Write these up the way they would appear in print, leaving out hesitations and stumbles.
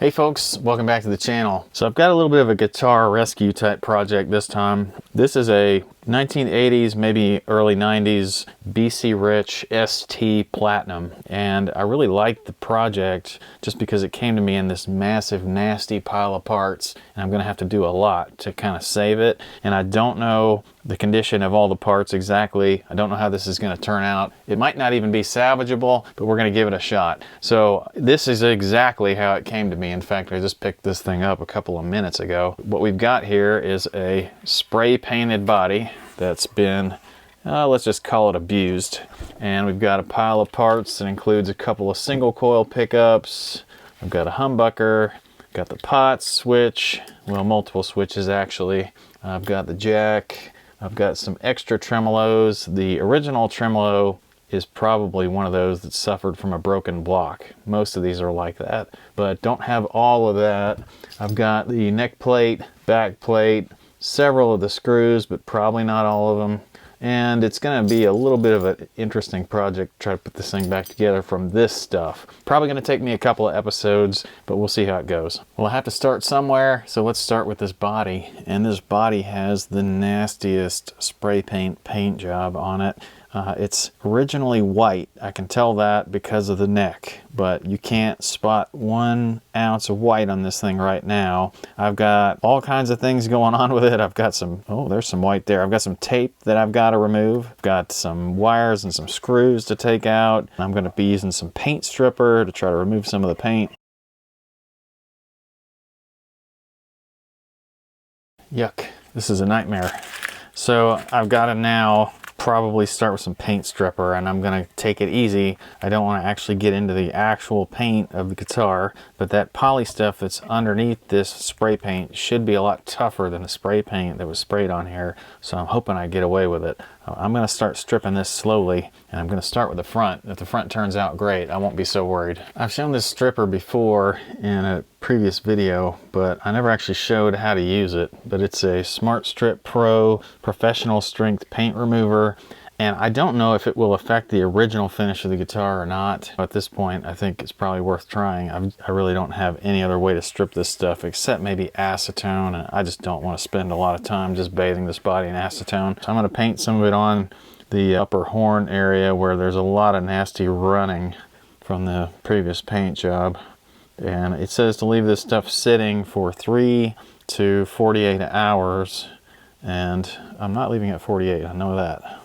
Hey folks, welcome back to the channel. So I've got a little bit of a guitar rescue type project this time. This is a 1980s, maybe early 90s BC Rich ST Platinum, and I really liked the project just because it came to me in this massive nasty pile of parts, and I'm gonna have to do a lot to kind of save it, and I don't know the condition of all the parts exactly. I don't know how this is going to turn out. It might not even be salvageable, but we're going to give it a shot. So this is exactly how it came to me. In fact, I just picked this thing up a couple of minutes ago. What we've got here is a spray painted body that's been, let's just call it abused. And we've got a pile of parts that includes a couple of single coil pickups. I've got a humbucker, got the pot switch, well, multiple switches actually. I've got the jack. I've got some extra tremolos. The original tremolo is probably one of those that suffered from a broken block. Most of these are like that, but don't have all of that. I've got the neck plate, back plate, several of the screws, but probably not all of them. And it's going to be a little bit of an interesting project to try to put this thing back together from this stuff. Probably going to take me a couple of episodes, but we'll see how it goes. Well, I have to start somewhere, so let's start with this body. And this body has the nastiest spray paint job on it. It's originally white. I can tell that because of the neck, but you can't spot 1 ounce of white on this thing right now. I've got all kinds of things going on with it. I've got some, oh, there's some white there. I've got some tape that I've got to remove. I've got some wires and some screws to take out. I'm going to be using some paint stripper to try to remove some of the paint. Yuck, this is a nightmare. So I've got to now probably start with some paint stripper, and I'm going to take it easy. I don't want to actually get into the actual paint of the guitar, but that poly stuff that's underneath this spray paint should be a lot tougher than the spray paint that was sprayed on here, so I'm hoping I get away with it. I'm going to start stripping this slowly, and I'm going to start with the front. If the front turns out great, I won't be so worried. I've shown this stripper before in a previous video, but I never actually showed how to use it. But it's a Smart Strip Pro professional strength paint remover, and I don't know if it will affect the original finish of the guitar or not. At this point, I think it's probably worth trying. I really don't have any other way to strip this stuff except maybe acetone, and I just don't want to spend a lot of time just bathing this body in acetone. So I'm going to paint some of it on the upper horn area where there's a lot of nasty running from the previous paint job. And it says to leave this stuff sitting for 3 to 48 hours, and I'm not leaving it 48, I know that.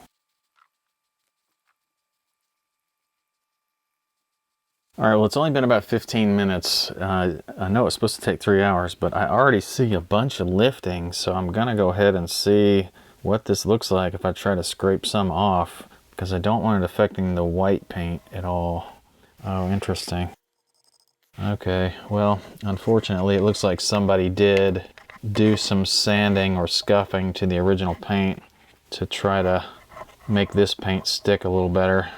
All right, well, it's only been about 15 minutes. I know it's supposed to take 3 hours, but I already see a bunch of lifting, so I'm gonna go ahead and see what this looks like if I try to scrape some off, because I don't want it affecting the white paint at all. Oh, interesting. Okay, well, unfortunately, it looks like somebody did do some sanding or scuffing to the original paint to try to make this paint stick a little better.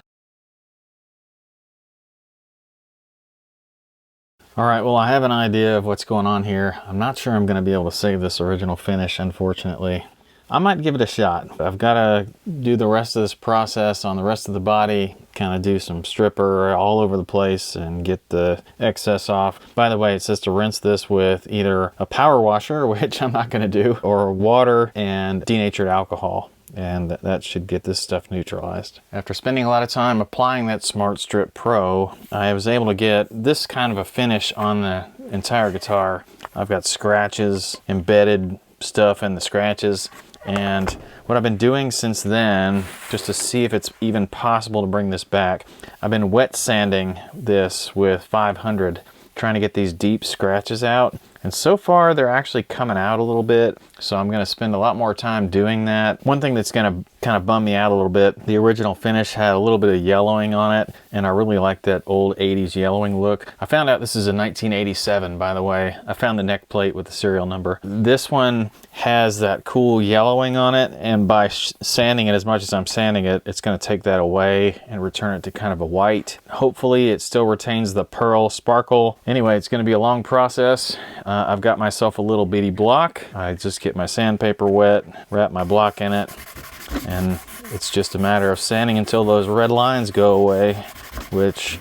All right, well, I have an idea of what's going on here. I'm not sure I'm going to be able to save this original finish, unfortunately. I might give it a shot. I've got to do the rest of this process on the rest of the body, kind of do some stripper all over the place and get the excess off. By the way, it says to rinse this with either a power washer, which I'm not going to do, or water and denatured alcohol. And that should get this stuff neutralized. After spending a lot of time applying that Smart Strip Pro, I was able to get this kind of a finish on the entire guitar. I've got scratches, embedded stuff in the scratches. And what I've been doing since then, just to see if it's even possible to bring this back, I've been wet sanding this with 500, trying to get these deep scratches out. And so far, they're actually coming out a little bit, so I'm going to spend a lot more time doing that. One thing that's going to kind of bum me out a little bit, the original finish had a little bit of yellowing on it, and I really like that old 80s yellowing look. I found out this is a 1987, by the way. I found the neck plate with the serial number. This one has that cool yellowing on it, and by sanding it as much as I'm sanding it, it's going to take that away and return it to kind of a white. Hopefully, it still retains the pearl sparkle. Anyway, it's going to be a long process. I've got myself a little bitty block. I just get my sandpaper wet, wrap my block in it, and it's just a matter of sanding until those red lines go away, which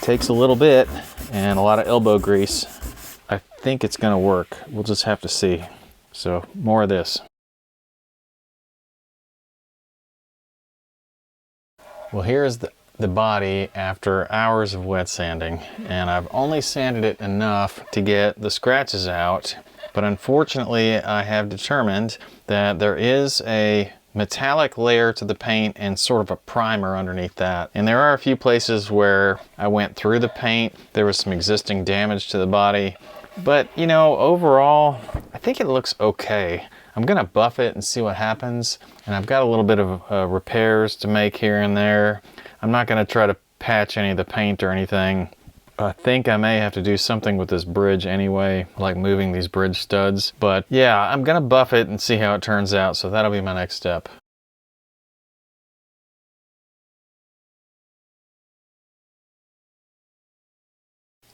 Takes a little bit and a lot of elbow grease. I think it's gonna work. We'll just have to see. So more of this. Well, here's the body after hours of wet sanding, and I've only sanded it enough to get the scratches out, but unfortunately I have determined that there is a metallic layer to the paint and sort of a primer underneath that. And there are a few places where I went through the paint, there was some existing damage to the body, but you know, overall I think it looks okay. I'm gonna buff it and see what happens, and I've got a little bit of repairs to make here and there. I'm not gonna try to patch any of the paint or anything. I think I may have to do something with this bridge anyway, like moving these bridge studs. But yeah, I'm gonna buff it and see how it turns out, so that'll be my next step.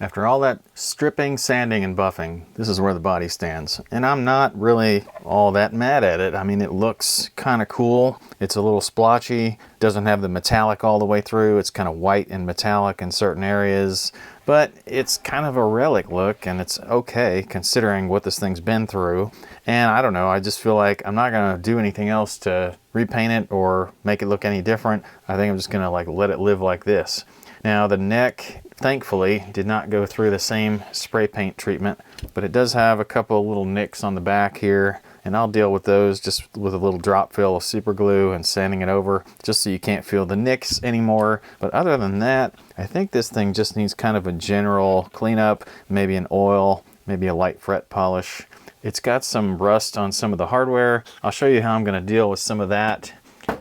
After all that stripping, sanding, and buffing, this is where the body stands. And I'm not really all that mad at it. I mean, it looks kind of cool. It's a little splotchy, doesn't have the metallic all the way through. It's kind of white and metallic in certain areas, but it's kind of a relic look, and it's okay considering what this thing's been through. And I don't know, I just feel like I'm not gonna do anything else to repaint it or make it look any different. I think I'm just gonna like let it live like this. Now the neck, thankfully, did not go through the same spray paint treatment, but it does have a couple of little nicks on the back here, and I'll deal with those just with a little drop fill of super glue and sanding it over just so you can't feel the nicks anymore. But other than that, I think this thing just needs kind of a general cleanup, maybe an oil, maybe a light fret polish. It's got some rust on some of the hardware. I'll show you how I'm going to deal with some of that.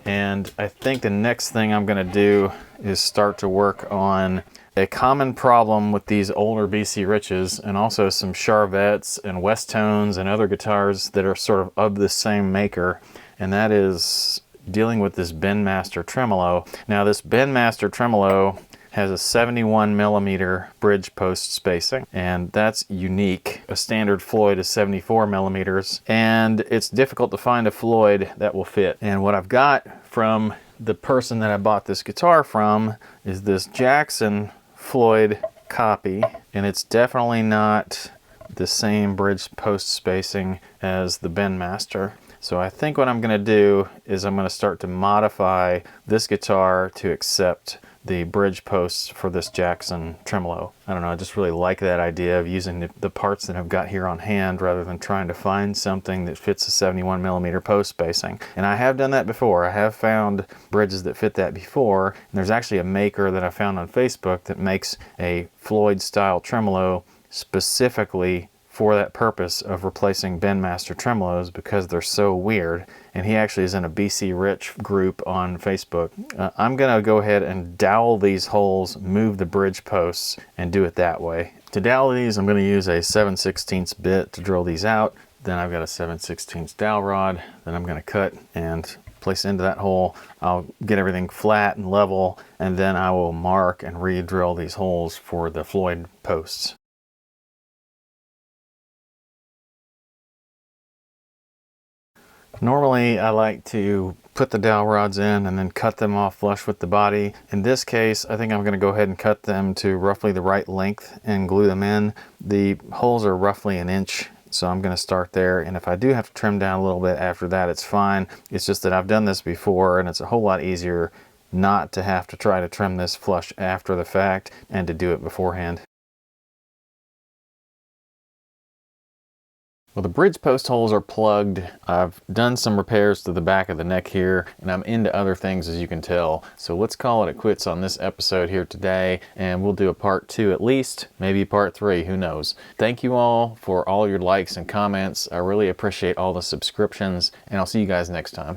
And I think the next thing I'm going to do is start to work on a common problem with these older BC Riches, and also some Charvettes and Westtones and other guitars that are sort of the same maker, and that is dealing with this Bendmaster tremolo. Now this Bendmaster tremolo has a 71 millimeter bridge post spacing, and that's unique. A standard Floyd is 74 millimeters, and it's difficult to find a Floyd that will fit. And what I've got from the person that I bought this guitar from is this Jackson Floyd copy, and it's definitely not the same bridge post spacing as the Bendmaster. So I think what I'm going to do is I'm going to start to modify this guitar to accept the bridge posts for this Jackson tremolo. I don't know, I just really like that idea of using the parts that I've got here on hand rather than trying to find something that fits a 71 millimeter post spacing. And I have done that before. I have found bridges that fit that before. And there's actually a maker that I found on Facebook that makes a Floyd style tremolo specifically for that purpose of replacing Bendmaster tremolos because they're so weird. And he actually is in a BC Rich group on Facebook. I'm gonna go ahead and dowel these holes, move the bridge posts, and do it that way. To dowel these, I'm gonna use a 7/16 bit to drill these out. Then I've got a 7/16 dowel rod that I'm gonna cut and place into that hole. I'll get everything flat and level, and then I will mark and re-drill these holes for the Floyd posts. Normally I like to put the dowel rods in and then cut them off flush with the body. In this case, I think I'm going to go ahead and cut them to roughly the right length and glue them in. The holes are roughly an inch, so I'm going to start there, and if I do have to trim down a little bit after that, it's fine. It's just that I've done this before, and it's a whole lot easier not to have to try to trim this flush after the fact and to do it beforehand. Well, the bridge post holes are plugged. I've done some repairs to the back of the neck here, and I'm into other things, as you can tell. So let's call it quits on this episode here today, and we'll do a part 2 at least, maybe part 3, who knows. Thank you all for all your likes and comments. I really appreciate all the subscriptions, and I'll see you guys next time.